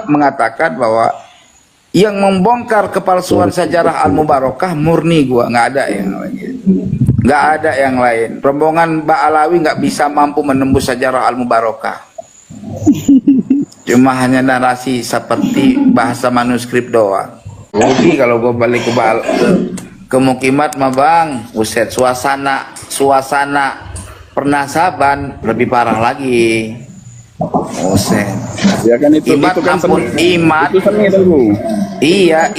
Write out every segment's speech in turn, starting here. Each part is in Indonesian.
mengatakan bahwa yang membongkar kepalsuan sejarah Al-Mubarakah murni gua, nggak ada yang lain. Nggak ada yang lain. Rombongan Ba'alawi nggak bisa mampu menembus sejarah Al-Mubarakah. Cuma hanya narasi seperti bahasa manuskrip doang. Rugi kalau gua balik ke Mukimat mah bang, buset, suasana pernasaban lebih parah lagi. Buset. Ya kan itu Imat, kan ampun, Imat. Itu seni itu. Iya,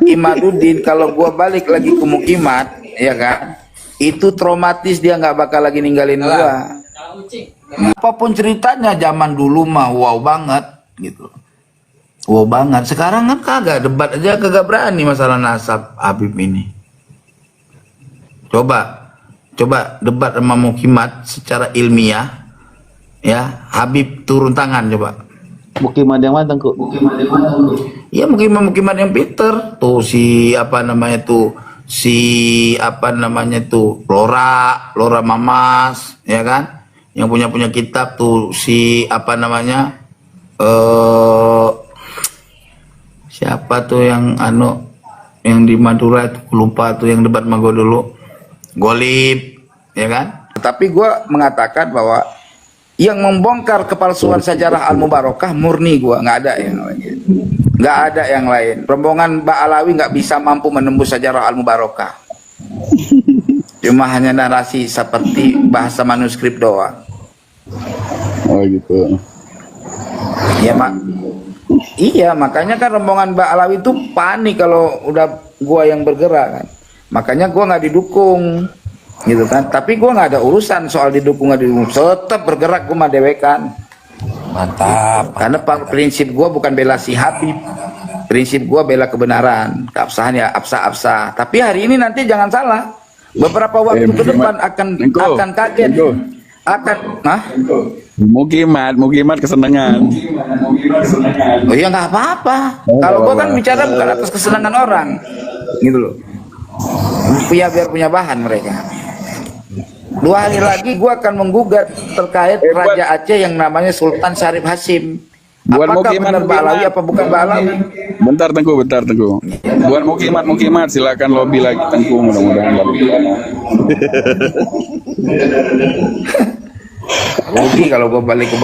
Imaduddin kalau gua balik lagi ke Mukimat, ya kan? Itu traumatis, dia nggak bakal lagi ninggalin gua. Apapun ceritanya zaman dulu mah wow banget gitu. Wow banget. Sekarang kan kagak, debat aja kagak berani masalah nasab Habib ini. Coba debat sama Mukimat secara ilmiah, ya, Habib turun tangan coba. Mukimat yang mana Tengku? Ya Mukimat yang pinter tuh, si apa namanya tuh, Lora Mamas, ya kan, yang punya kitab tuh, si apa namanya, siapa tuh yang yang di Madura itu, lupa tuh, yang debat sama gue dulu, Golib, ya kan. Tapi gue mengatakan bahwa yang membongkar kepalsuan sejarah Al-Mubarakah murni gua, nggak ada yang lain. Nggak ada yang lain. Rombongan Ba'alawi nggak bisa mampu menembus sejarah Al-Mubarakah. Cuma hanya narasi seperti bahasa manuskrip doang. Oh gitu. Ya mak. Iya, makanya kan rombongan Ba'alawi itu panik kalau udah gua yang bergerak kan. Makanya gua nggak didukung. Gitu kan, tapi gue nggak ada urusan soal didukung nggak didukung, tetap bergerak gue mah dewekan. Mantap. Karena prinsip gue bukan bela si Habib, prinsip gue bela kebenaran, keabsahan ya absah. Tapi hari ini nanti jangan salah, beberapa waktu ke depan akan kaget, Mukimat kesenangan. Oh ya nggak apa-apa. Kalau gue kan bicara bukan atas kesenangan orang, gitu loh. Biar punya bahan mereka. 2 hari lagi gue akan menggugat terkait Raja Aceh yang namanya Sultan Syarif Hasim. Apakah benar Ba'alawi apa bukan Ba'alawi? Bentar Tengku. Buat Mukimat silakan lobby lagi Tengku, mudah-mudahan lobby. Rugi kalau gue balik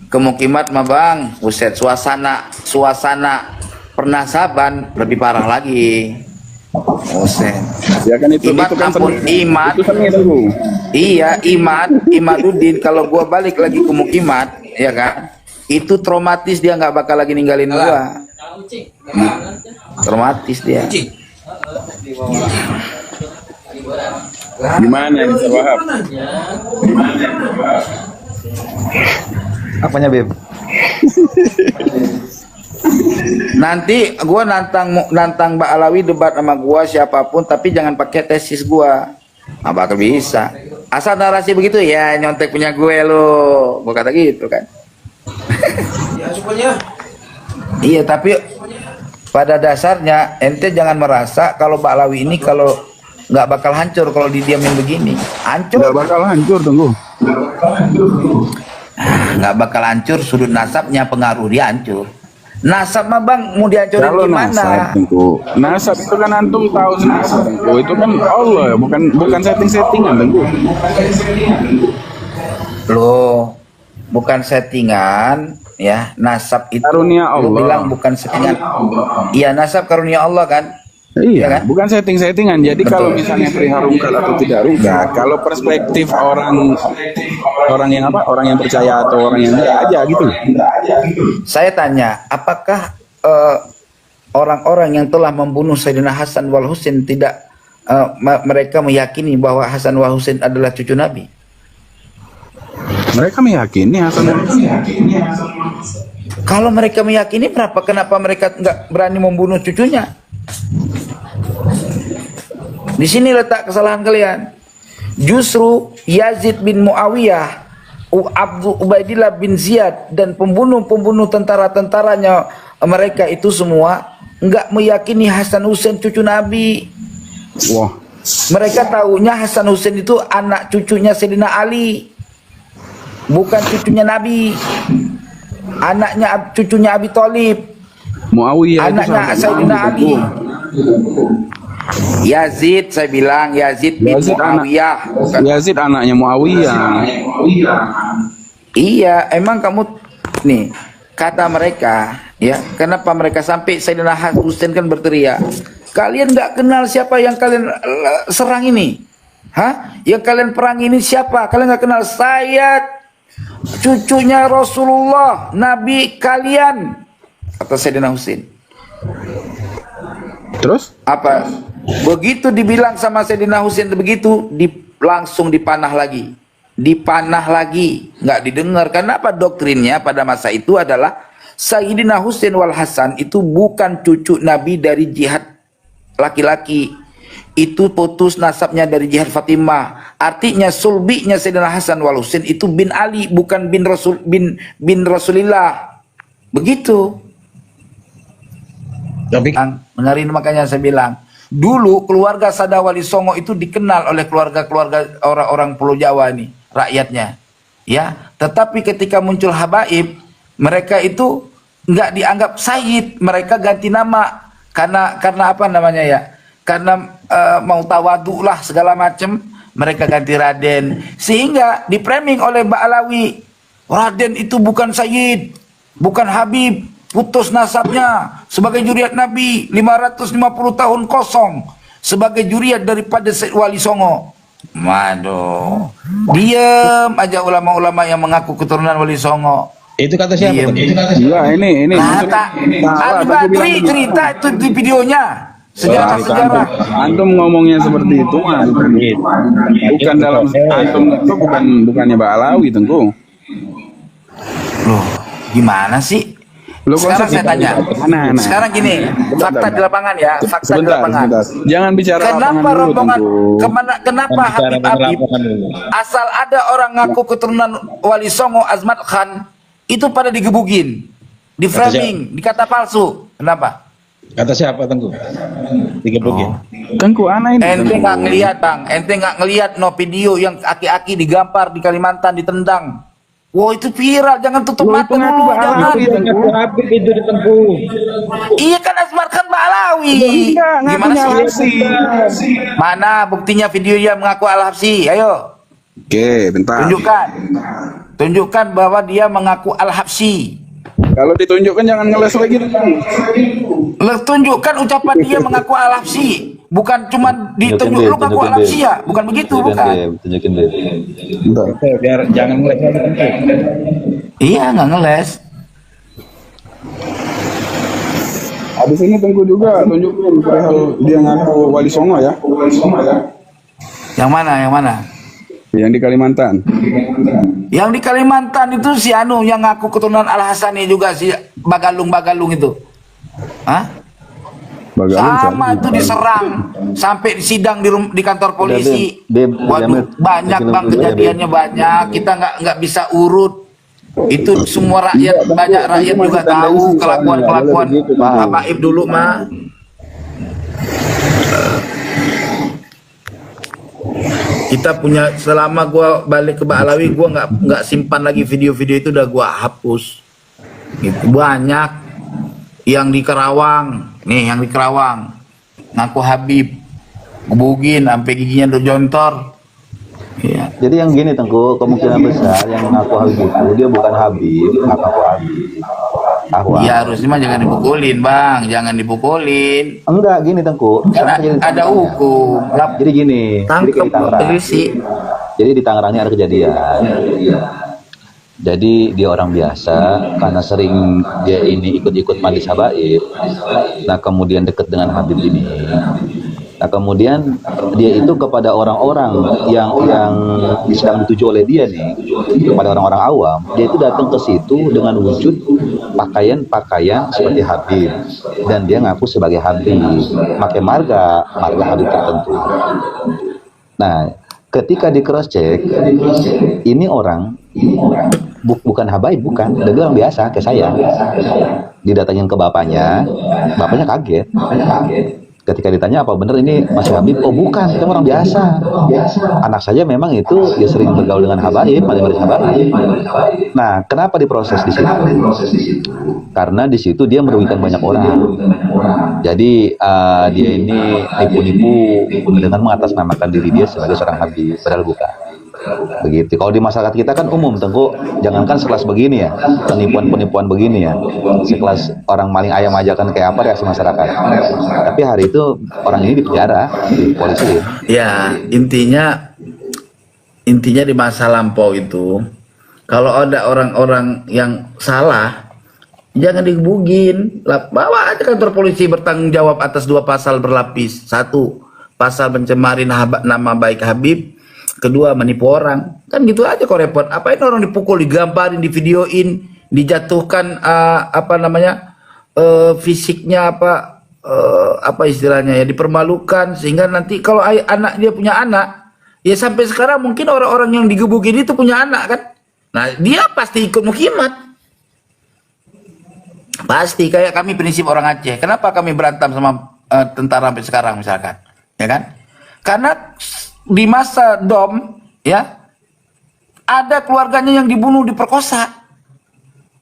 ke Mukimat mah bang, buset, suasana pernasaban lebih parah lagi. Buset. Ya kan itu Imat, kan ampun, Imat. Itu seni itu. Iya, Imaduddin kalau gua balik lagi ke Mukimat, ya kan, itu traumatis, dia nggak bakal lagi ninggalin gua. Traumatis dia. Gimana ini Wahab? Apanya Beb? Nanti gua nantang Ba'alawi debat sama gua siapapun, tapi jangan pakai tesis gua. Nggak bakal bisa. Asal narasi begitu ya nyontek punya gue lo. Gua kata gitu kan. Iya, tapi pada dasarnya ente jangan merasa kalau Ba'alawi ini kalau nggak bakal hancur kalau didiamin begini. Hancur. Nggak bakal hancur Tengku. Nggak bakal hancur, sudut nasabnya pengaruh dia hancur. Nasab mah bang mau dihancurin Kalau gimana? nasab itu kan antum tahu sendiri Tengku, itu kan Allah ya, bukan settingan Tengku. Loh, bukan settingan ya, nasab itu Karunia lu Allah. bilang bukan settingan. Iya, nasab karunia Allah kan. Iya, Ya kan? bukan settingan. Jadi kalau misalnya perihal rungkat atau tidak rungkat, kalau perspektif orang yang percaya atau orang yang tidak aja gitu. Saya tanya, apakah orang-orang yang telah membunuh Sayyidina Hasan wal Husain tidak mereka meyakini bahwa Hasan wal Husain adalah cucu Nabi? Mereka meyakini Hasan. Kalau mereka meyakini, kenapa mereka nggak berani membunuh cucunya? Di sini letak kesalahan kalian. Justru Yazid bin Muawiyah, Ubaidillah bin Ziyad, dan pembunuh tentara-tentaranya mereka itu semua nggak meyakini Hasan Husain cucu Nabi. Wah. Mereka tahunya Hasan Husain itu anak cucunya Sayyidina Ali, bukan cucunya Nabi. cucunya Abi Thalib, Muawiyah itu anaknya sahabat Sayyidina Nabi, Ali. Yazid, saya bilang Yazid bin Yazid Muawiyah. Bukan. Yazid anaknya Muawiyah. Iya, emang kamu nih kata mereka ya, kenapa mereka sampai Sayyidina Husain kan berteriak, kalian nggak kenal siapa yang kalian serang ini? Hah? Yang kalian perang ini siapa? Kalian nggak kenal? Saya cucunya Rasulullah, Nabi kalian, kata Sayyidina Husain. Terus? Apa? Begitu dibilang sama Sayyidina Husain begitu, langsung dipanah lagi. Dipanah lagi, nggak didengar. Karena apa? Doktrinnya pada masa itu adalah Sayyidina Husain wal Hasan itu bukan cucu Nabi dari jihad laki-laki, itu putus nasabnya dari jihad Fatimah. Artinya sulbinya Sayyidina Hasan wal Husain itu bin Ali, bukan bin Rasulillah. Begitu. Tapi Dengerin, makanya saya bilang dulu keluarga Sadawali Songo itu dikenal oleh keluarga-keluarga orang-orang Pulau Jawa nih, rakyatnya, ya. Tetapi ketika muncul habaib, mereka itu nggak dianggap Sayyid, mereka ganti nama karena apa namanya ya? Karena mau tawadu lah segala macam, mereka ganti Raden, sehingga dipraming oleh Mbak Alawi, Raden itu bukan Sayyid, bukan Habib, putus nasabnya sebagai juriat Nabi 550 tahun kosong sebagai juriat daripada Said Wali Songo. Waduh, diam aja ulama-ulama yang mengaku keturunan Wali Songo. itu kata siapa? Diam. Iya, ini Kata Ali Badri cerita itu di videonya. Sejarah-sejarah. Antum ngomongnya seperti itu, bukan dalam antum itu bukannya Mbak Alawi, Tengku. Loh, gimana sih? Loh, Sekarang saya tanya. Anak-anak. Sekarang gini, fakta di lapangan ya, fakta di lapangan. Sebentar. Jangan bicara Kenapa lapangan dulu, rombongan? Tengku. Kenapa Habib asal ada orang ngaku keturunan Wali Songo Azmat Khan itu pada digebukin, di framing, dikata palsu. Kenapa? Kata siapa Tengku? Digebukin. Tengku, anak ini. Ente Tengku. nggak ngelihat bang, ente nggak ngelihat no video yang aki-aki digampar di Kalimantan ditendang. Wow, itu viral, jangan tutup Loh, mata itu ngaku dulu, Mbak jangan. Alawi, Tengku. Habib itu di Tengku. Iya kan Azmar Khan Mbak Alawi. Enggak, Gimana ngakunya sih? Al-Habsi. Mana buktinya video dia mengaku Al-Habsi? Ayo, Oke, bentar. tunjukkan bahwa dia mengaku Al-Habsi. Kalau ditunjukkan jangan ngeles lagi, Tengku. Tunjukkan ucapan dia mengaku Al-Habsi, bukan cuma ditunjuk lu ngaku Al-Habsi ya, bukan begitu, bukan. Tunjukin deh. Bentar. Biar jangan mulai lagi Tengku. Iya, nggak ngeles. Habis ini Tengku juga tunjukin perihal dia ngaku Wali Songo ya. Yang mana? Yang mana? Yang di Kalimantan. Yang di Kalimantan itu si Anu yang ngaku keturunan Al Hasani juga, si Bagalung itu. Hah? Sama itu diserang sampai disidang di kantor polisi. Waduh, banyak bang kejadiannya, banyak. Kita nggak bisa urut. Itu semua rakyat, banyak rakyat juga tahu kelakuan Pak Habaib dulu mah. Kita punya, selama gua balik ke Ba'alawi, gua nggak simpan lagi video-video itu, udah gua hapus. Gitu. Banyak yang di Kerawang, nih yang di Kerawang ngaku Habib, gebugin sampai giginya udah jontor. Ya. Jadi yang gini Tengku, kemungkinan besar yang mengaku Habib itu dia bukan Habib, ngaku Habib. Ya harusnya mah jangan dipukulin bang, jangan dipukulin. Enggak gini Tengku, Karena ada hukum. Jadi gini, Tangkep di Tangerang. polisi. Jadi di Tangerang ini ada kejadian. Jadi dia orang biasa, karena sering dia ini ikut-ikut majlis habaib. Nah kemudian dekat dengan Habib ini. Nah kemudian dia itu kepada orang-orang yang sedang dituju oleh dia nih, kepada orang-orang awam, dia itu datang ke situ dengan wujud pakaian seperti Habib, dan dia ngaku sebagai Habib, pakai marga Habib tertentu. Nah ketika di cross check, ini orang bukan habaib, bukan, dan dia orang biasa kayak saya. Didatangin ke bapaknya kaget. Ketika ditanya apa benar ini Mas Habib, oh bukan, itu orang biasa. Anak saja memang itu ya sering bergaul dengan habaib, majelis habaib. Nah, kenapa diproses di situ? Karena di situ dia merugikan banyak orang. Jadi dia ini nipu-nipu dengan mengatasnamakan diri dia sebagai seorang habib, padahal bukan. Begitu. Kalau di masyarakat kita kan umum, Tengku, jangankan sekelas begini ya, penipuan-penipuan begini ya, sekelas orang maling ayam aja kan kayak apa reaksi masyarakat. Tapi hari itu orang ini dipenjara di polisi. Ya, intinya di masa lampau itu, kalau ada orang-orang yang salah, jangan digebugin. Bawa aja kantor polisi bertanggung jawab atas 2 pasal berlapis. 1, pasal mencemari nama baik Habib. 2, menipu orang. Kan gitu aja kok repot. Apain orang dipukul, digambarin, divideoin, dijatuhkan fisiknya apa istilahnya ya, dipermalukan, sehingga nanti kalau anak dia punya anak, ya sampai sekarang mungkin orang-orang yang digebukin itu punya anak kan. Nah, dia pasti ikut mukhimat. Pasti, kayak kami prinsip orang Aceh. Kenapa kami berantem sama tentara sampai sekarang misalkan? Ya kan? Karena di masa Dom ya ada keluarganya yang dibunuh, diperkosa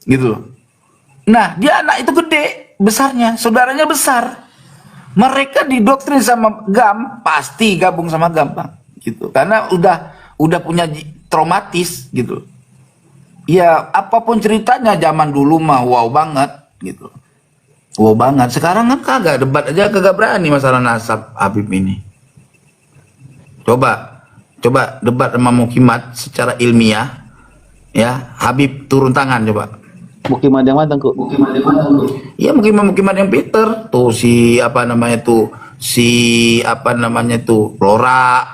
gitu loh. Nah, dia anak itu gede besarnya, saudaranya besar, mereka didoktrin sama GAM, pasti gabung sama GAM Bang, gitu, karena udah punya traumatis gitu. Ya apapun ceritanya zaman dulu mah wow banget gitu, wow banget. Sekarang kan kagak, debat aja kagak berani masalah nasab Habib ini. Coba debat sama mukhimat secara ilmiah ya, Habib turun tangan coba. Mukhimat yang mana, Tengku? Iya, mukhimat yang pinter tuh,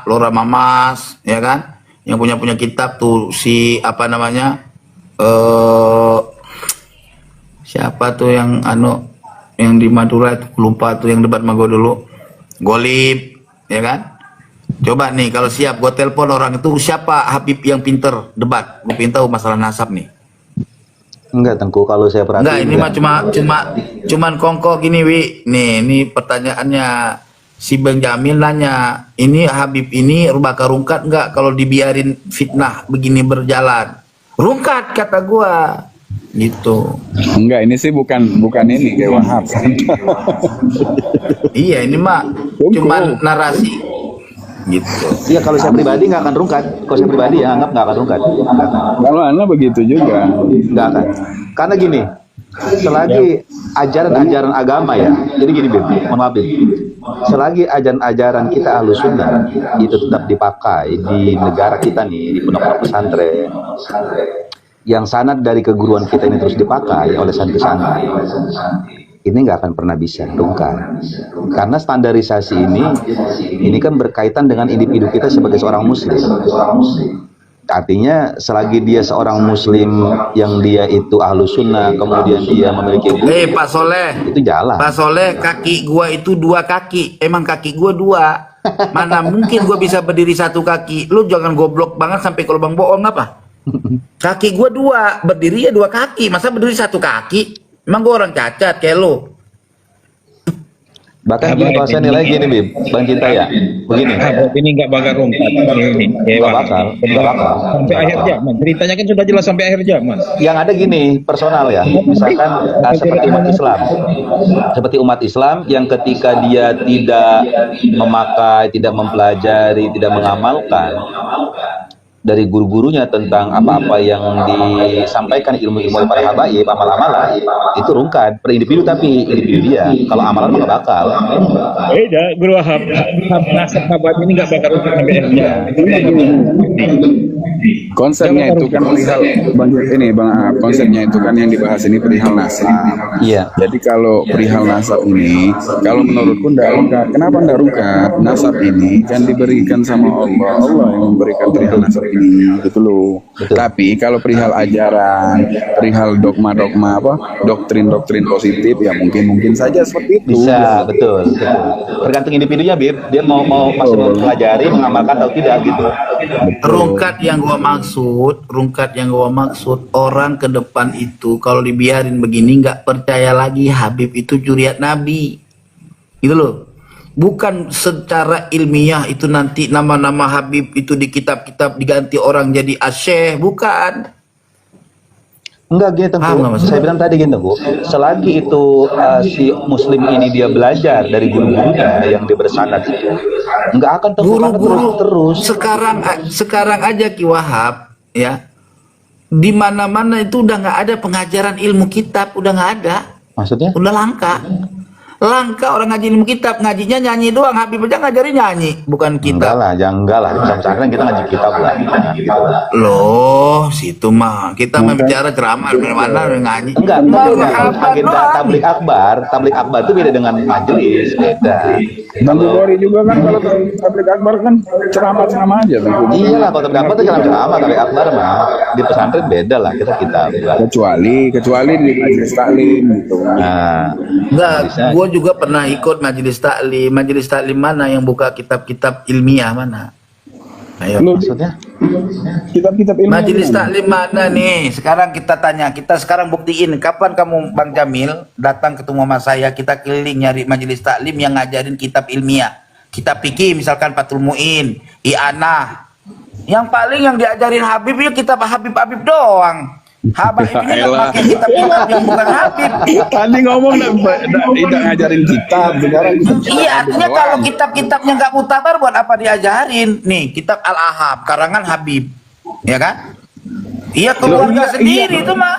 Lora Mamas ya kan, yang punya kitab tuh, siapa tuh yang yang di Madura itu, lupa tuh, yang debat sama gue dulu, Golib ya kan. Coba nih kalau siap, gue telepon orang itu, siapa Habib yang pinter debat, gue pengen tahu masalah nasab nih. Enggak, Tengku, kalau saya perhatiin. Enggak, ini mah cuman kongko gini, Wi. Nih, ini pertanyaannya si Bang Jamil nanya, ini Habib ini bakal rungkat enggak kalau dibiarin fitnah begini berjalan? Rungkat kata gua. Gitu. Enggak, ini sih bukan ini kayak Wahab. Iya, ini mah cuman narasi. Gitu. Iya, kalau saya pribadi nggak akan rungkat. Kalau saya pribadi ya anggap nggak akan rungkat. Kalau Anda begitu juga. Nggak akan. Karena gini, selagi ajaran-ajaran agama ya, jadi gini Bib, mohon maaf Bib, selagi ajaran-ajaran kita Ahlus Sunnah itu tetap dipakai di negara kita nih, di pondok pesantren, yang sanad dari keguruan kita ini terus dipakai oleh santri-santri, ini nggak akan pernah bisa rungkat. Karena standarisasi ini kan berkaitan dengan individu kita sebagai seorang muslim. Artinya selagi dia seorang muslim yang dia itu Ahlus Sunnah, kemudian dia memiliki Pak Soleh, itu jalan. Pak Soleh, kaki gua itu 2 kaki. Emang kaki gua 2. Mana mungkin gua bisa berdiri 1 kaki. Lu jangan goblok banget sampai ke lubang bohong apa? Kaki gua 2, berdiri ya 2 kaki. Masa berdiri 1 kaki? Emang gue orang cacat kayak lu? Bahkan gini, kalau saya nilai gini Bib, Bang Cinta ya, begini. Ini nggak bakal rungkat ini. Nggak bakal. Sampai akhir zaman. Ceritanya kan sudah jelas sampai akhir zaman. Yang ada gini, personal ya, misalkan seperti umat Islam. Seperti umat Islam yang ketika dia tidak memakai, tidak mempelajari, tidak mengamalkan dari guru-gurunya tentang apa-apa yang disampaikan ilmu-ilmu oleh para habaib, amal-amalan, itu rungkat per individu, tapi individu dia. Kalau amalan mah nggak bakal. Beda, Guru Wahab. Nasab habaib ini nggak bakal rungkat sampai akhirnya. Konsepnya itu kan perihal Bang Ahab, konsepnya itu kan yang dibahas ini perihal nasab. Iya. Jadi kalau perihal nasab ini, kalau menurutku ndak rungkat. Kenapa ndak rungkat? Nasab ini kan diberikan sama Allah. Allah yang memberikan perihal nasab ini, gitu loh. Betul. Tapi kalau perihal ajaran, perihal dogma-dogma doktrin-doktrin positif, ya mungkin saja seperti itu. Bisa, betul. Tergantung individunya, Bib. Dia mau masih mempelajari, mengamalkan atau tidak gitu. Rungkat yang gua maksud, orang ke depan itu kalau dibiarin begini nggak percaya lagi Habib itu juriat Nabi, gitu loh. Bukan secara ilmiah itu nanti nama-nama Habib itu di kitab-kitab diganti orang jadi asyekh, bukan. Enggak gitu, Paham nggak Bu. maksudnya? Saya bilang tadi gitu, Bu. Selagi itu si muslim ini dia belajar dari guru-gurunya yang dia bersanad itu, enggak akan terus Guru-guru sekarang aja Ki Wahab ya, di mana-mana itu udah nggak ada pengajaran ilmu kitab, udah nggak ada, Maksudnya? udah langka orang ngaji ilmu kitab, ngajinya nyanyi doang. Habib aja ngajarin nyanyi, bukan Enggak kitab. lah, jangan enggak lah. Pesantren kita ngaji kitab lah, jangan gitu lah. Loh, situ mah kita mah bicara ceramah mana ngaji. Enggak, Marhaban agenda doang. tablik akbar itu beda dengan majelis, beda. Tengku Bori juga kan kalau tablik akbar kan ceramah aja Tengku. Iyalah, kalau tablik akbar itu ceramah, tablik akbar mah di pesantren beda lah, kita kitab. Kecuali di majelis taklim gitu. Nah, Enggak, bisa. gua juga pernah ikut majelis taklim. Majelis taklim mana yang buka kitab-kitab ilmiah mana? Ayo. Lu maksudnya? kitab-kitab ilmu. Majelis taklim mana nih? Sekarang kita tanya, kita sekarang buktiin. Kapan kamu Bang Jamil datang ketemu sama saya, kita keliling nyari majelis taklim yang ngajarin kitab ilmiah. Kitab fikih misalkan Fathul Muin, I'anah. Yang paling yang diajarin Habib ya kitab Habib doang. Habib ini nggak pakai kitab-kitab yang bukan Habib. Tadi ngomong tidak ngajarin kitab, sekarang Iya, artinya kalau kitab-kitabnya nggak mutabar, buat apa diajarin? Nih, kitab Al-Ahab, karangan Habib, ya kan? Iya, keluarga sendiri itu mah.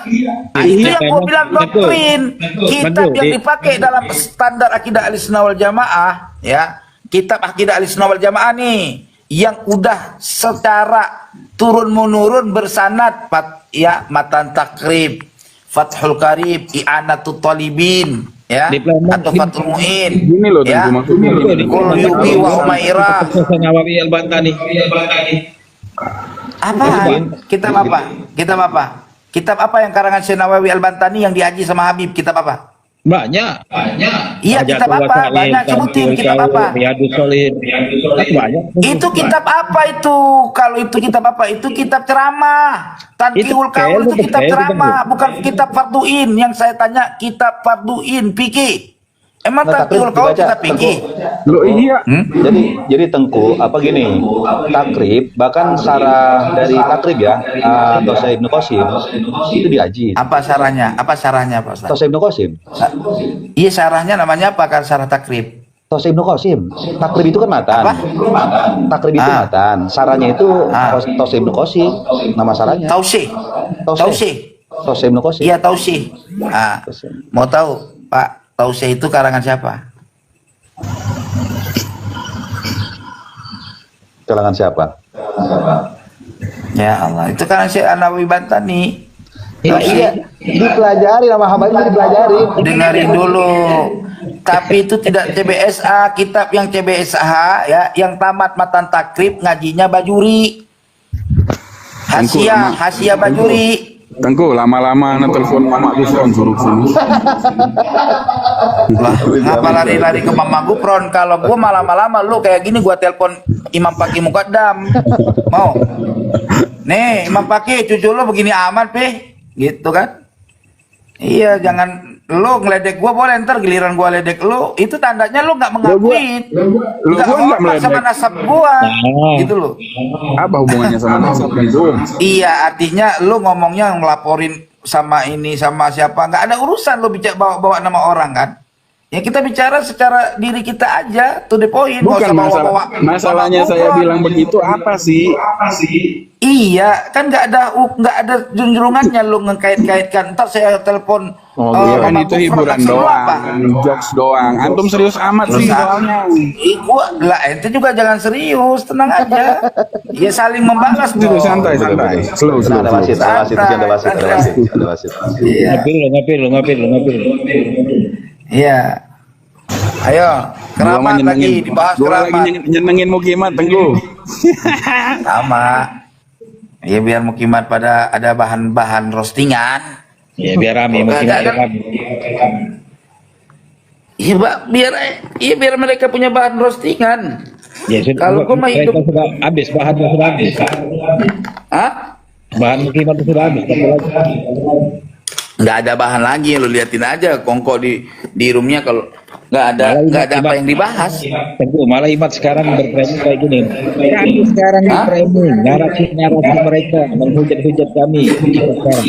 Nah, itu yang gua bilang doktrin. Kitab yang dipakai dalam standar akidah Ahlussunnah wal Jamaah, ya, kitab akidah Ahlussunnah wal Jamaah nih, yang udah secara turun menurun bersanad, ya, Matan Takrib, Fathul Qarib, I'anatut Talibin, ya, Diplomat atau Fathul Muin, Gini loh, ya, Tengku, maksudnya gini. Qul-Yubi wa Humairah. Nawawi Al-Bantani. Apaan? Kitab apa? Kitab apa? Kitab apa yang karangan Syekh Nawawi Al-Bantani yang dihaji sama Habib? Kitab apa? Banyak. Iya, kitab apa? Banyak, sebutin kitab apa? Riyadus Shalihin. Banyak. Itu kitab apa itu? Kalau itu kitab apa? Itu kitab ceramah. Tanqihul Qaul itu kitab ceramah, bukan kitab farduin. Yang saya tanya kitab farduin fikih. Emang Nah, Tanqihul Qaul dibaca, kitab fikih? Lo iya. Jadi Tengku apa gini, takrib bahkan sarah dari takrib ya, atau Syekh Ibnu Qasim itu diaji. Apa syarahnya? Apa syarahnya, Pak Ustaz? Atau Syekh Ibnu Qasim, Iya, syarahnya namanya apa kan syarah takrib? atau Syekh Ibnu Qasim. Takrib itu kan matan. Apa? Takrib itu Ah. matan. Sarahnya itu Ah. Syekh Ibnu Qasim, nama sarahnya. Tausih. Tausih. Syekh Ibnu Qasim. Iya, Tausih. Ah, mau tahu, Pak, Tausih itu karangan siapa? Kalangan siapa? Ya Allah, itu karangan Syekh Nawawi Bantani. Iya, dipelajari nama Habib itu dipelajari. Dengarin dulu. Tapi itu tidak CBSA, kitab yang CBSA ya, yang tamat matan takrib ngajinya Bajuri. Hasyiah Bajuri. Tengku, lama-lama anak telepon Mama Gufron suruh sini. Lah, ngapa lari-lari ke Mama Gufron? Kalau gua malam-malam lu kayak gini gua telepon Imam Paki Muqaddam. Mau? Nih, Imam Paki, cucu lu begini amat, Pe. Gitu kan? Iya, jangan lu ngeledek gua, boleh ntar giliran gua ledek lu, itu tandanya lu nggak mengakui, nggak nggak hormat sama meledek. nasab gua, gitu loh. Apa hubungannya sama nasab itu? Iya, artinya lu ngomongnya ngelaporin sama ini sama siapa, nggak ada urusan lu bicara bawa-bawa nama orang kan. Ya kita bicara secara diri kita aja, to the point. Bukan nggak usah bawa-bawa masalahnya nama saya gufron. bilang begitu apa sih? Iya, kan nggak ada junjungannya lu ngekait-kaitkan. Ntar saya telepon. Iya kan Mama itu Gufron, hiburan maksud lu doang, apa? jokes doang. Antum serius amat sih soalnya. Gua lah, ente juga jangan serius, tenang aja. Ya saling membalas Itu dong. santai. Slow. Ada wasit, ada wasit. Iya. Ngapil. Iya. Ayo, keramat lagi dibahas Gua lagi keramat. nyenengin Mukimat, Tengku. Sama. Ya biar Mukimat pada ada bahan-bahan roastingan. Ya biar rame mungkin. Nggak ada. Iya, Pak, biar mereka punya bahan roastingan. Ya sudah. Kalau gua mah hidup- sudah habis, bahannya sudah habis. Hah? Bahan mungkin sudah habis. Nggak ada bahan lagi, lu liatin aja kongko di roomnya kalau nggak ada apa yang dibahas. Tunggu, malah Imat sekarang berframing kayak gini. Kami sekarang Hah? berframing narasi mereka menghujat-hujat kami sekarang.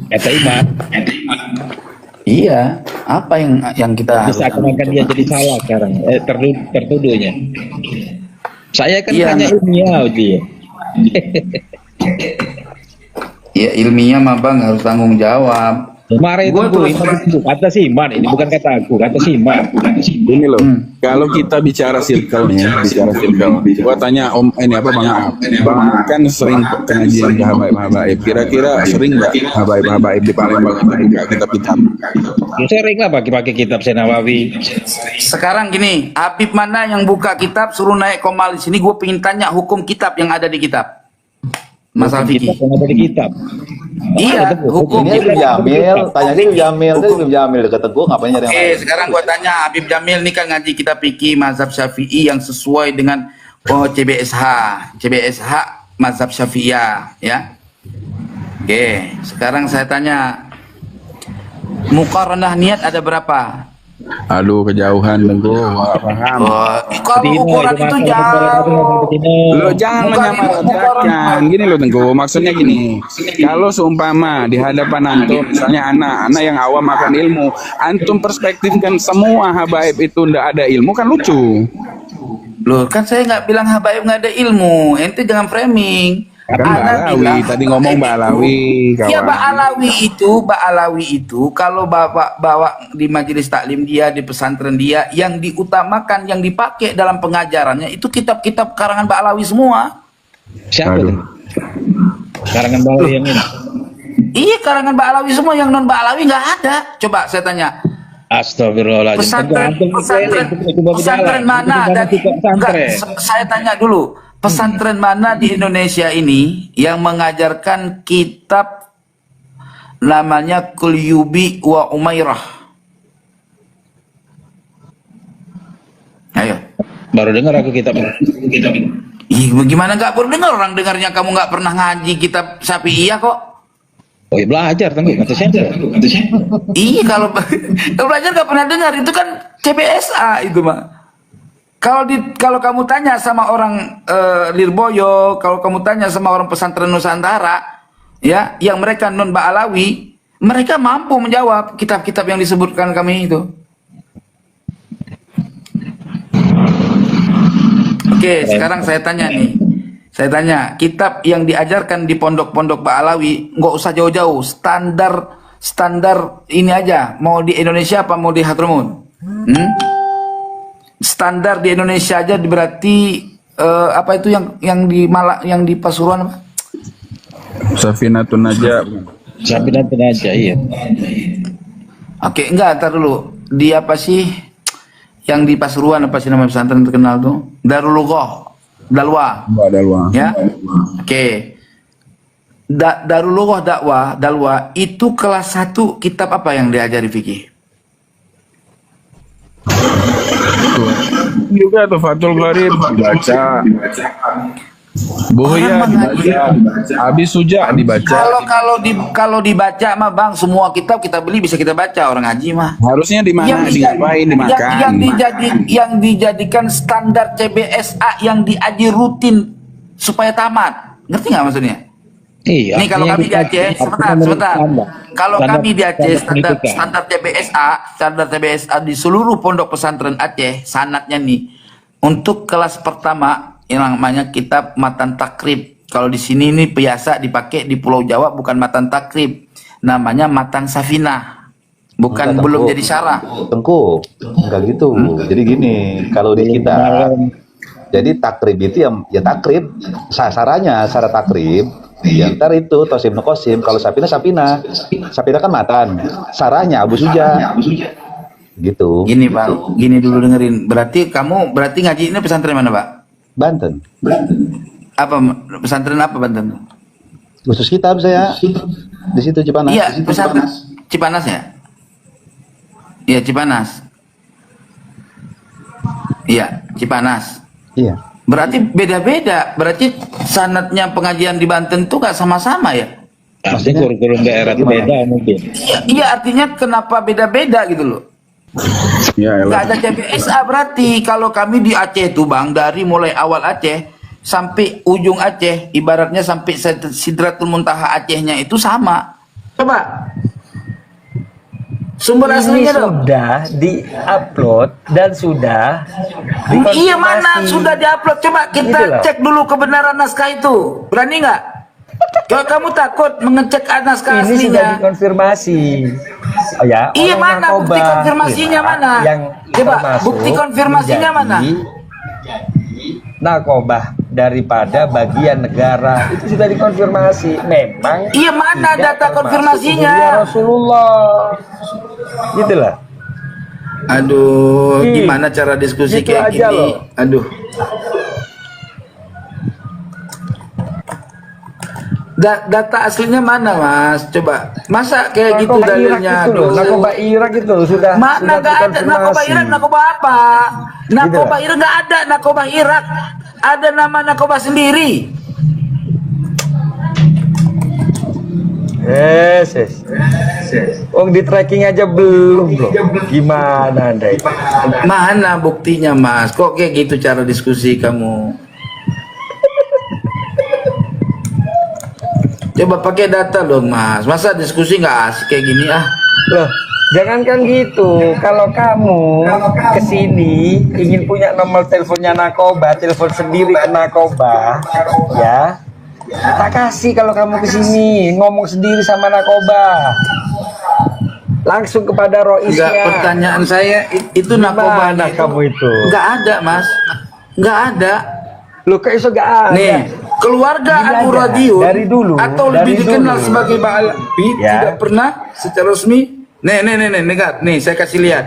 Kata Imat, Iya, apa yang kita harus seakan-akan dia jadi salah sekarang, tertuduhnya. Saya kan Iya. tanya ilmiah dia. ya ilmiah mah Bang harus tanggung jawab. Kemarin Gua itu terus Imat itu kata si Iman, ini bukan kata aku, kata si Iman. Ini loh, kalau kita bicara circle nih, bicara circle, gua tanya Om ini apa Bang Aap? Bang kan sering pengajian di habaib. Kira-kira sering nggak habaib di Palembang itu buka kitab-kitab? Ya, sering lah pakai kitab Senawawi. Sekarang gini, Habib mana yang buka kitab suruh naik komal di sini, gue pengen tanya hukum kitab yang ada di kitab. Mas Kitab Alfiki. yang ada di kitab. Iya, hukum Ini Habib kitab. Jamil, tanya Habib Jamil, tadi Habib Jamil dekat gue ngapain nyari yang lain? Sekarang gue tanya Habib Jamil ini kan ngaji kitab fikih mazhab Syafi'i yang sesuai dengan CBSH mazhab Syafi'iyah ya. Oke, sekarang saya tanya muqaranah niat ada berapa? Aduh kejauhan Tengku, nggak paham. Kalau ukuran itu jauh. Lo jangan menyamaratakan. Gini lo Tengku, maksudnya gini. Kalau seumpama di hadapan antum, misalnya anak yang awam akan ilmu, antum perspektifkan semua habaib itu ndak ada ilmu kan lucu. Loh, kan saya nggak bilang habaib nggak ada ilmu. Ente jangan framing. Kan Mbak Ana Alawi, bilang tadi ngomong Mbak Alawi, Iya, kawan. Mbak Alawi itu kalau bapak bawa di majelis taklim dia, di pesantren dia, yang diutamakan, yang dipakai dalam pengajarannya itu kitab-kitab karangan Mbak Alawi semua. Siapa Aduh. tuh? Karangan bawah yang ini. Iya, karangan Mbak Alawi semua, yang non Mbak Alawi nggak ada. Coba saya tanya, Astagfirullahaladzim. pesantren mana dan enggak, saya tanya dulu, pesantren mana di Indonesia ini yang mengajarkan kitab namanya Kulyubi wa Umairah? Ayo. Baru dengar aku kitab. Ih, bagaimana nggak perlu dengar, orang dengarnya kamu nggak pernah ngaji kitab Syafi'iyah kok. Oh ya belajar tentu kata siapa? Iya, kalau belajar nggak pernah dengar, itu kan CBSA itu mah. Kalau kamu tanya sama orang Lirboyo, kalau kamu tanya sama orang pesantren Nusantara, ya, yang mereka non Ba'alawi, mereka mampu menjawab kitab-kitab yang disebutkan kami itu. Oke, sekarang saya tanya nih. Saya tanya, kitab yang diajarkan di pondok-pondok Ba'alawi, nggak usah jauh-jauh, standar ini aja, mau di Indonesia apa mau di Hadramaut? Standar di Indonesia aja berarti apa itu yang di yang di Pasuruan apa? Safinatun Najah. Safinatun Najah, iya. Oke, enggak, ntar dulu. Di apa sih yang di Pasuruan, apa sih nama pesantren terkenal tuh? Darul Lughah, Dalwa. Mbak Dalwa. Ya. Oke. Darul Lughah Dalwa itu kelas 1 kitab apa yang diajari fikih? Juga tuh Fathul Gharib dibaca. Buhya dibaca. Habis Suja dibaca. Kalau dibaca mah Bang, semua kitab kita beli bisa kita baca, orang haji mah. Harusnya di mana? Diapain? Dimakan. Yang dijadikan standar CBSA yang diaji rutin supaya tamat. Ngerti nggak maksudnya? Iya. Nih kalau kami di Aceh, sebentar. Kalau kami di Aceh standar CBSA di seluruh pondok pesantren Aceh, sanatnya nih untuk kelas pertama yang namanya kitab Matan Takrib. Kalau di sini ini biasa dipakai di Pulau Jawa bukan Matan Takrib, namanya Matan Safinah. Bukan, Enggak, belum Tengku. jadi syarah. Tengku, enggak gitu. Jadi gini, kalau di kita, jadi takrib itu ya takrib, syarat takrib. Ya ntar itu Tosim Nukosim, kalau Sapina kan matan, saranya Abu Suja, gitu. Gini Bang, gini dulu dengerin. Berarti ngaji ini pesantren mana Pak? Banten, Apa pesantren apa Banten? khusus kitab saya di situ Cipanas. Iya, pesantren Cipanas ya? Iya, Cipanas. Iya, Cipanas. Iya. Berarti beda-beda. Berarti sanatnya pengajian di Banten tuh gak sama-sama ya? Pasti kurikulum daerah itu beda mungkin. Iya, artinya kenapa beda-beda gitu loh. Ya Nggak elah. ada CPSA berarti. Kalau kami di Aceh itu Bang, dari mulai awal Aceh sampai ujung Aceh, ibaratnya sampai Sidratul Muntaha Acehnya itu sama. Coba sumber Ini aslinya dong. sudah di-upload dan sudah dikonfirmasi. Iya, mana sudah diupload? Coba kita Gitu loh. cek dulu kebenaran naskah itu. Berani nggak? Kalau kamu takut mengecek naskah Ini sudah aslinya. dikonfirmasi. Oh ya, Iya, oleh mana narkoba bukti konfirmasinya kita mana? Yang Coba termasuk bukti konfirmasinya mana? Narkoba daripada bagian negara itu sudah dikonfirmasi. Memang Iya, mana tidak data termasuk konfirmasinya? Mulia Rasulullah. Gitu lah. Aduh, Ih, gimana cara diskusi gitu kayak aja gini? loh. Aduh. Data aslinya mana, Mas? Coba. Masa kayak gitu Narkoba Irak dalilnya? itu loh, Aduh. narkoba Irak itu sudah Mana sudah nggak ada narkoba dikonfirmasi. Irak? Narkoba apa? Narkoba Gitu Irak nggak ada. Narkoba Irak ada nama narkoba sendiri. Yes. Wong di tracking aja belum bro. Gimana anda itu? Mana buktinya, Mas? Kok kayak gitu cara diskusi kamu? Coba pakai data dong, Mas. Masa diskusi nggak asik kayak gini ah? Loh, jangankan gitu. Kalau kamu kesini ingin punya nomor teleponnya narkoba, telepon sendiri ke narkoba, ya. Tak kasih kalau kamu kesini ngomong sendiri sama narkoba. Langsung kepada Enggak, Roisnya. pertanyaan saya itu narkoba Gimana kamu itu? Enggak ada, Mas. Enggak ada. Lo kayak iso gak ada. Nih, keluarga Gini Abu aja, Radiun dari dulu, atau dari lebih dikenal dulu. sebagai Ba'alawi Ya. tidak pernah secara resmi. Nih, saya kasih lihat.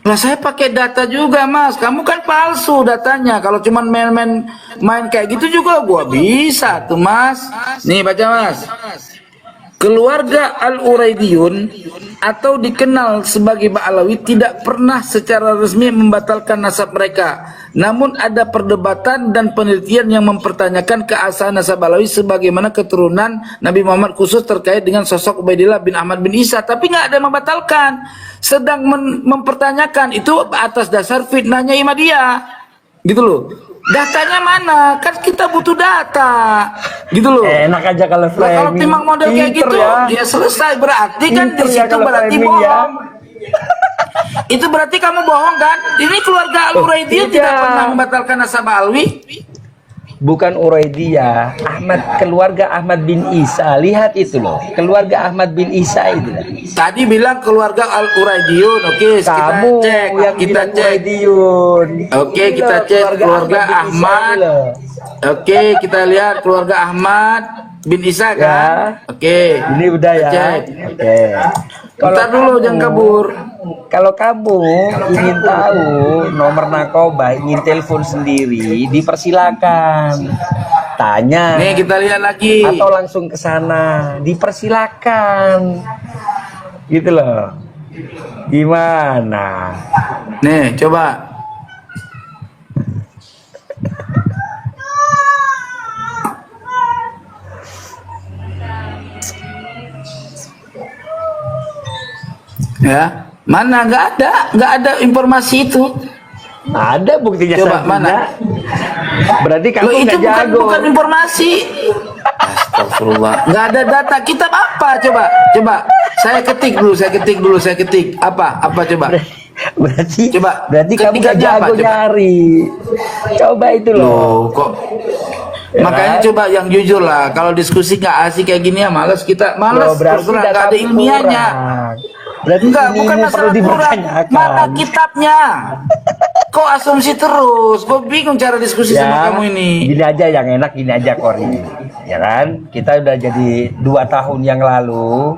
Lah saya pakai data juga, Mas. Kamu kan palsu datanya. Kalau cuman main kayak gitu juga gua bisa tuh, Mas. Nih baca, Mas. Keluarga Al-Uraidiyun atau dikenal sebagai Ba'alawi tidak pernah secara resmi membatalkan nasab mereka. Namun ada perdebatan dan penelitian yang mempertanyakan keabsahan nasab Ba'alawi sebagaimana keturunan Nabi Muhammad, khusus terkait dengan sosok Ubaidillah bin Ahmad bin Isa. Tapi nggak ada yang membatalkan. Sedang mempertanyakan itu atas dasar fitnahnya Ihmadiyah. Gitu loh. Datanya mana? Kan kita butuh data. Gitu loh. Enak aja kalau Nah, kalau framing. timang model kayak Pinter gitu, ya. dia selesai. Berarti kan di Pinter ya situ kalau berarti framing ya. bohong. Itu berarti kamu bohong kan? Ini keluarga Al-Uraidiyun tidak tidak. pernah membatalkan nasab Alwi. Bukan Uraidiyah, keluarga Ahmad bin Isa. Lihat itu loh, keluarga Ahmad bin Isa itu. Tadi bilang keluarga Al-Uraidiyun. Oke, Kamu kita cek. yang Kita bilang cek. Uraidiyun. Oke, Itu kita loh, cek keluarga bin Isa Ahmad. itu loh. Oke, kita lihat keluarga Ahmad bin Isa kan? Ya. Oke. Ini udah ya. Cek. Oke. Ntar dulu, jangan kabur. Kalau kamu ingin tahu nomor narkoba, ingin telepon sendiri, dipersilakan. Tanya. Nih kita lihat lagi. Atau langsung ke sana, dipersilakan. Gitu loh. Gimana? Nih, coba. Ya, mana nggak ada informasi itu. Ada buktinya. Coba, satunya. mana? Berarti kamu Loh, itu nggak jago. bukan informasi. Astagfirullah. Nggak ada data. Kitab apa? Coba. Saya ketik. Apa coba? Berarti Coba, berarti kamu nggak ketikannya apa? jago Coba. nyari. Coba itu loh. Loh, kok? Ya. Makanya coba yang jujur lah. Kalau diskusi nggak asik kayak gini ya males kita. Loh, Males. berarti Terus terang, nggak ada data ilmiahnya. kurang. Berarti Enggak, ini bukan perlu masalah kurang. dipertanyakan. Mana kitabnya? Kok asumsi terus? Gue bingung cara diskusi sama kamu ini. Gini aja yang enak, gini aja Kori. Ya kan? Kita udah jadi 2 tahun yang lalu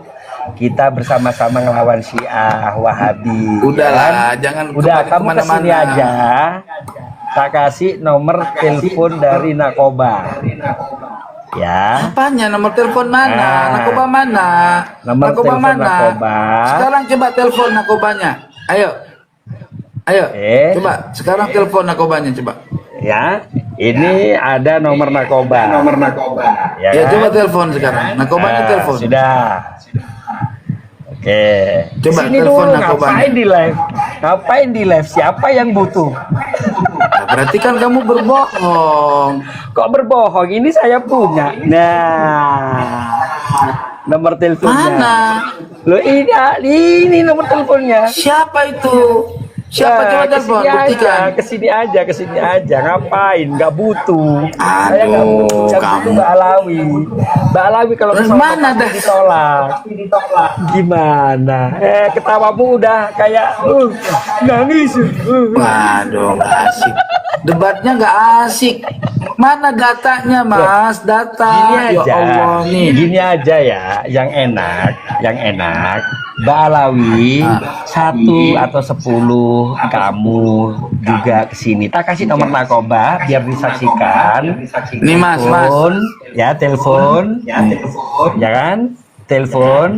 kita bersama-sama ngelawan Syiah, Wahabi. Udahlah, ya kan? jangan Udah kamu kemana-mana. kesini aja. Tak kasih nomor telepon dari narkoba. Ya. Apanya? Nomor telepon mana? Nah. Narkoba mana? Nomor Narkoba telepon mana? narkoba. Sekarang coba telepon narkobanya. Ayo. Coba. Sekarang telepon narkobanya coba. Ya. ini ada nomor narkoba. Ya, Ya kan? coba telepon sekarang. Nakobanya Nah, telepon. Sudah. Oke. Coba Sini telepon dulu, narkobanya. ngapain di live? Ngapain di live? Siapa yang butuh? Nah, berarti kan kamu berbohong. Kok berbohong? Ini saya punya. Nah, nomor teleponnya. Mana? Loh, ini nomor teleponnya. Siapa itu? Siapa coba telepon? Buktikan. Kesini aja. Ngapain? Nggak butuh. Saya nggak Aduh, butuh. Yang kamu. butuh Mbak Alawi. Mbak Alawi kalau Terus kesana mana dah? ditolak. Gimana? Ketawamu udah kayak nangis. Waduh, nggak asik. Debatnya nggak asik. Mana datanya, Mas? Data. Gini aja, Ya Allah nih. gini aja ya, yang enak, Mbak Alawi 1 atau 10 kamu juga kesini. Tak kasih nomor narkoba biar disaksikan. Nih, Mas. Telepon, ya kan? Telepon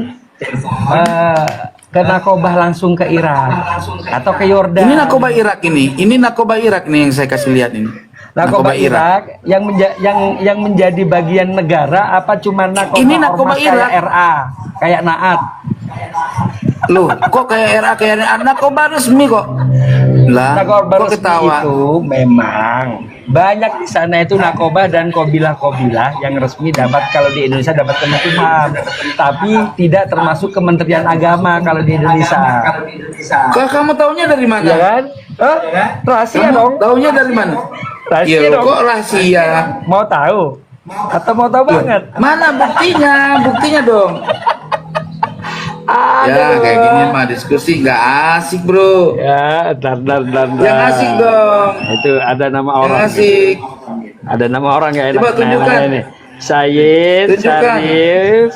ke narkoba langsung ke Irak atau ke Yordan. Ini narkoba Irak ini. Ini narkoba Irak nih yang saya kasih lihat ini. Narkoba Irak yang menjadi bagian negara apa cuma narkoba Ini narkoba ormas Irak. kayak RA, kayak Naat. Loh, kok kayak RA kayak narkoba resmi kok? Lah, Narkoba kok resmi ketawa? itu memang banyak di sana itu narkoba dan kobilah-kobilah yang resmi dapat, kalau di Indonesia dapat Kemenkumham, tapi tidak termasuk Kementerian Agama kalau di Indonesia. Kok kamu taunya dari mana? Ya kan? Rahasia Kamu dong. taunya dari mana? Rahasia Ya, dong. kok rahasia? Mau tahu? Atau mau tahu banget? Mana buktinya? Buktinya dong. Ya, kayak gini mah diskusi nggak asik, bro. Ya, dar. Yang asik dong. Itu ada nama Yang orang. asik. Ada nama orang nggak enak. Coba tunjukkan. namanya nih. Syed Tunjukkan. Syarif,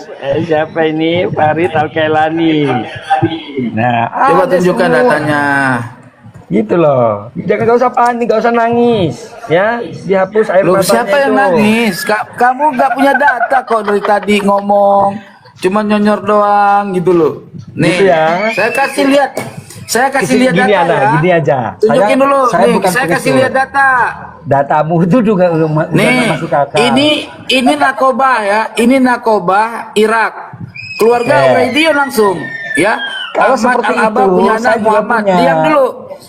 siapa ini? Farid Al-Kailani. Nah, Coba ada tunjukkan semua. datanya. Gitu loh. Jangan, gak usah panik, gak usah nangis. Ya, dihapus air Loh, matanya siapa yang itu. nangis? Kamu nggak punya data kok dari tadi ngomong. Cuma nyonyor doang gitu loh. Nih, Gitu ya. saya kasih lihat. Saya kasih lihat Gini data aja, ya. gini aja. Tunjukin dulu. Saya Nih, bukan saya kasih pengecut. lihat data. Datamu itu juga udah Nih, masuk akal. ini narkoba ya. Ini narkoba Irak. Keluarga radio langsung, ya. Kalau Ahmad seperti Al-Aba itu, punya saya anak juga Muhammad. punya.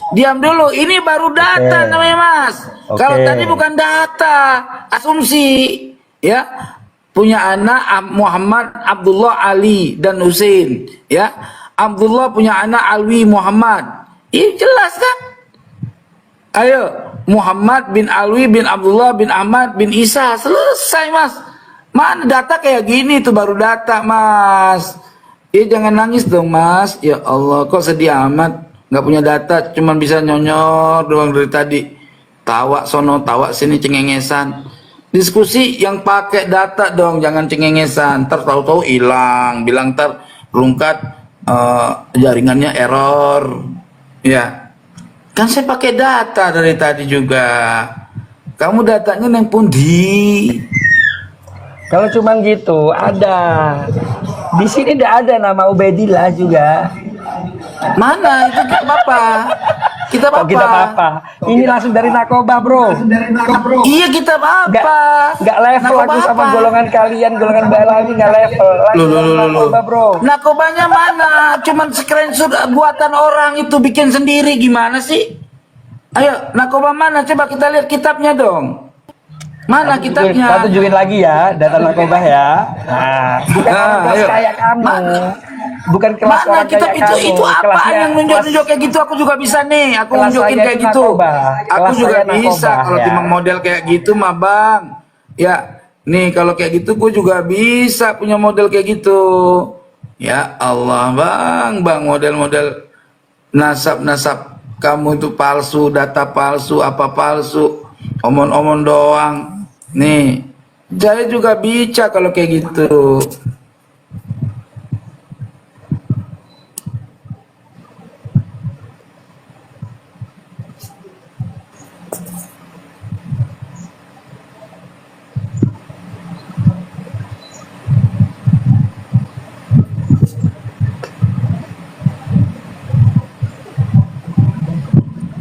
Diam dulu. Ini baru data Oke. namanya, Mas. Oke. Kalau tadi bukan data, asumsi, ya. Punya anak Muhammad Abdullah Ali dan Husain, ya. Abdullah punya anak Alwi Muhammad. Ini jelas kan? Ayo, Muhammad bin Alwi bin Abdullah bin Ahmad bin Isa. Selesai, Mas. Mana data kayak gini tuh baru data, Mas. Ya jangan nangis dong, Mas. Ya Allah, kok sedih amat. Nggak punya data, cuman bisa nyonyor doang dari tadi. Tawa sono, tawa sini, cengengesan. Diskusi yang pakai data dong, jangan cengengesan. Ntar tahu-tahu hilang, bilang ntar rungkat jaringannya error. Ya, kan saya pakai data dari tadi juga. Kamu datanya yang pundi. Kalau cuman gitu, ada. Di sini tidak ada nama Ubaidillah juga. Mana itu kita apa? Kita Kok apa? kita apa? Ini langsung dari narkoba, bro. Iya kita apa? Nggak level Narkoba aku sama apa? golongan kalian, golongan Mbak Lani nggak level. Langsung dari narkoba, bro. Narkobanya mana? Cuman screenshot buatan orang itu bikin sendiri gimana sih? Ayo, narkoba mana? Coba kita lihat kitabnya dong. Mana kitabnya? Kita tunjukin lagi ya, data narkoba ya. Nah, bukan orang kelas ayo. kayak kamu. Mana? Bukan kelas Mana orang kitab kayak kamu. itu apa Kelasnya- yang nunjuk-nunjuk kayak gitu? Aku juga bisa nih. Aku Kelas nunjukin saya kayak itu gitu. narkoba. Aku Kelas juga saya bisa narkoba, kalau ya. timang model kayak gitu mah, Bang. Ya, nih kalau kayak gitu gue juga bisa punya model kayak gitu. Ya Allah, Bang, model-model nasab-nasab kamu itu palsu, data palsu, apa palsu, omon-omon doang. Nih, saya juga bisa kalau kayak gitu.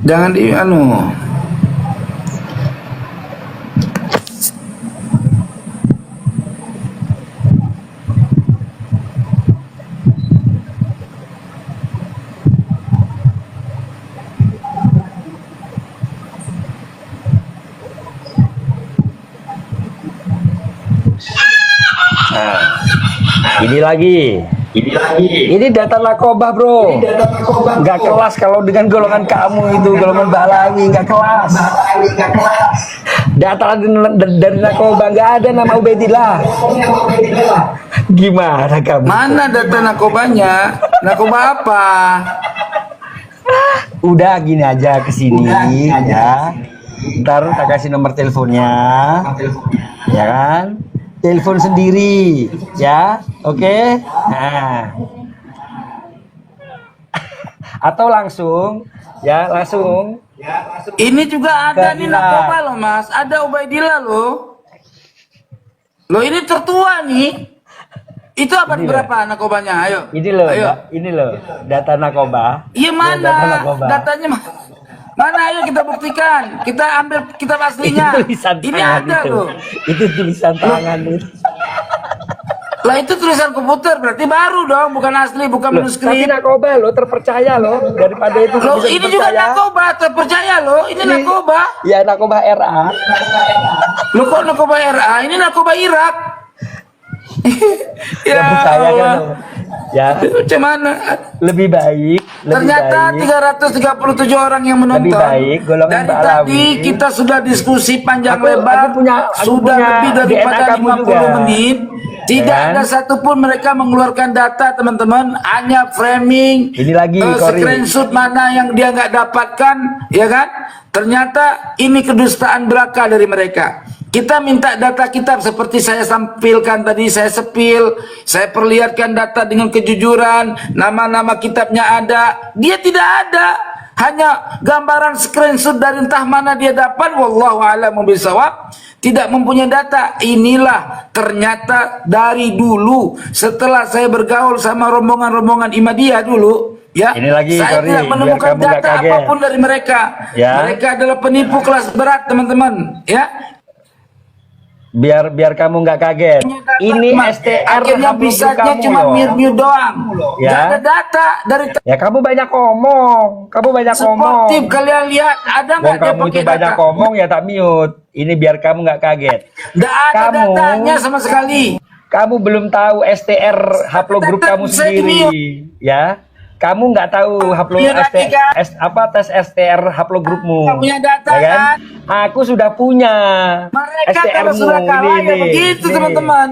Jangan di Ini lagi. Ini data narkoba, bro. Nggak kelas kalau dengan golongan kamu itu, golongan Mbak Alawi, nggak kelas. Data dari narkoba nggak ada nama Ubaidillah. Gimana kamu? Mana data narkobanya? Narkoba apa? Udah gini aja ke sini ya. Ntar tak kasih nomor teleponnya. Ya kan? Telepon sendiri ya. Oke? Nah. Atau langsung ya, langsung. Ini juga ada nih Gila. narkoba loh mas, ada Ubaidillah loh. Loh ini tertua nih. Itu abad berapa narkobanya? Ayo. Ini loh, Ayo. ini loh data narkoba. Iya Data mana? narkoba. Datanya mana? Ayo kita buktikan. Kita ambil kitab aslinya. Itu tulisan Ini tangan ada itu. loh. Itu tulisan tangan itu. Lah itu tulisan komputer berarti baru dong, bukan asli, bukan Loh, tapi manuskrip. narkoba lo terpercaya lo daripada itu. Loh bisa ini juga dipercaya. narkoba, terpercaya loh. Ini narkoba. Ya narkoba RA. Loh kok narkoba RA? Ini narkoba Irak. Ya percaya kan lo. Ya Macam mana? lebih baik. Ternyata Lebih baik. 337 orang yang menonton. Lebih baik golongan Dari Mbak tadi Alawi. kita sudah diskusi panjang Aku lebar, sudah punya lebih daripada DNA kamu 50 juga. menit. Tidak Ya kan? ada satupun mereka mengeluarkan data teman-teman, hanya framing. Ini lagi, Kori. screenshot mana yang dia nggak dapatkan, ya kan? Ternyata ini kedustaan belaka dari mereka. Kita minta data kitab seperti saya sampilkan tadi, saya sepil, saya perlihatkan data dengan kejujuran, nama-nama kitabnya ada, dia tidak ada, hanya gambaran screenshot dari entah mana dia dapat, wallahu a'lam bishawab, tidak mempunyai data. Inilah ternyata dari dulu setelah saya bergaul sama rombongan-rombongan Imadiyah dulu, ya, Ini lagi, saya Kori, tidak biar menemukan kamu nggak data kaget. apapun dari mereka. Ya. Mereka adalah penipu kelas berat, teman-teman, ya. biar kamu nggak kaget. Ini STR akhirnya haplogrup bisanya kamu cuma loh. mir-mir doang. Ya. Gak ada data dari Ya kamu banyak ngomong. Kamu banyak ngomong. sportif. Kalian lihat ada Wong nggak dia kamu itu pakai banyak data? ngomong ya tak mute. Ini biar kamu nggak kaget. Nggak ada Kamu- datanya sama sekali. Kamu belum tahu STR haplogrup Tetap kamu saya sendiri, ya. Kamu nggak tahu Iya, lagi, kan? tes STR haplogrupmu. Nggak punya data, ya kan? kan? Aku sudah punya Mereka kalau STR-mu. sudah kalah ya begitu, teman-teman.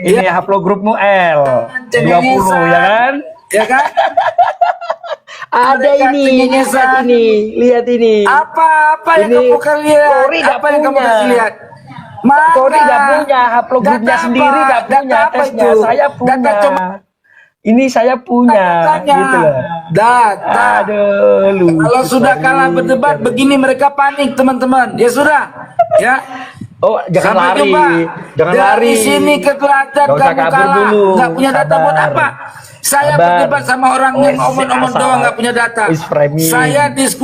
Ini haplogrupmu L 20 Cengengesan. ya kan? Ya kan? Ada Mereka ini, cengengesan. lihat ini, lihat ini. Apa yang Ini kamu kan lihat? Kori nggak Apa yang kamu punya. kasih lihat? Mana? Kori nggak punya haplogrupnya Data sendiri, apa? nggak punya Data apa tesnya. itu? Saya punya. Data cuma Ini saya punya, datanya. gitu loh. Data. Aduh, lucu Kalau sudah sekali. kalah berdebat begini mereka panik, teman-teman. Ya sudah. Ya. Oh, jangan Sampai lari, jumpa. jangan Dari lari. sini ke Teladan Nggak usah kamu kabur kalah. dulu. Nggak punya data Sabar. buat apa? Saya Sabar. berdebat sama orang yang Oh, omong-omong sabar. doang nggak punya data. Is framing. Saya diskusi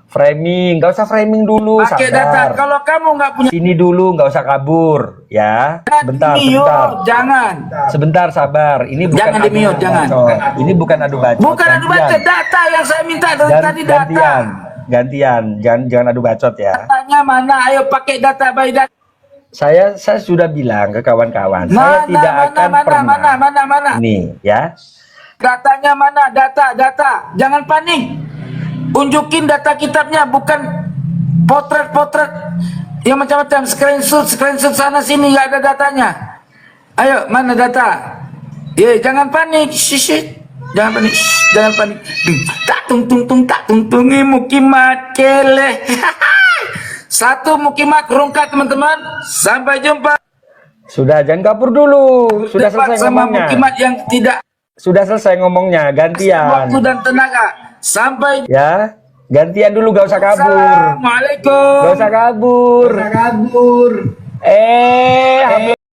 Framing, nggak usah framing dulu, pakai data. sabar. Kalau kamu nggak punya Sini dulu, nggak usah kabur, ya. Sebentar, di-mute, sebentar. jangan. Sebentar, sabar. Ini bukan Jangan adu di-mute, jangan. bacot. Ini bukan adu bacot. Bukan adu Gantian. baca data yang saya minta dari tadi data. Gantian. Jangan adu bacot ya. Datanya mana? Ayo pakai data by data. Saya sudah bilang ke kawan-kawan, saya tidak akan pernah. Mana? Nih, ya. Datanya mana? Data. Jangan panik. Unjukin data kitabnya, bukan potret-potret yang macam-macam. Screenshot sana sini nggak ada datanya. Ayo, mana data? Jangan panik. Shh. Jangan panik. Jangan panik. Tak tung mukimat keleh. Satu mukimat rungkat, teman-teman. Sampai jumpa. Sudah, jangan kabur dulu. Sudah Debat selesai sama ngomongnya. mukimat yang tidak Sudah selesai ngomongnya, gantian. waktu dan tenaga. Sampai Ya, gantian dulu, gak usah kabur. Assalamualaikum. Gak usah kabur. Kabur.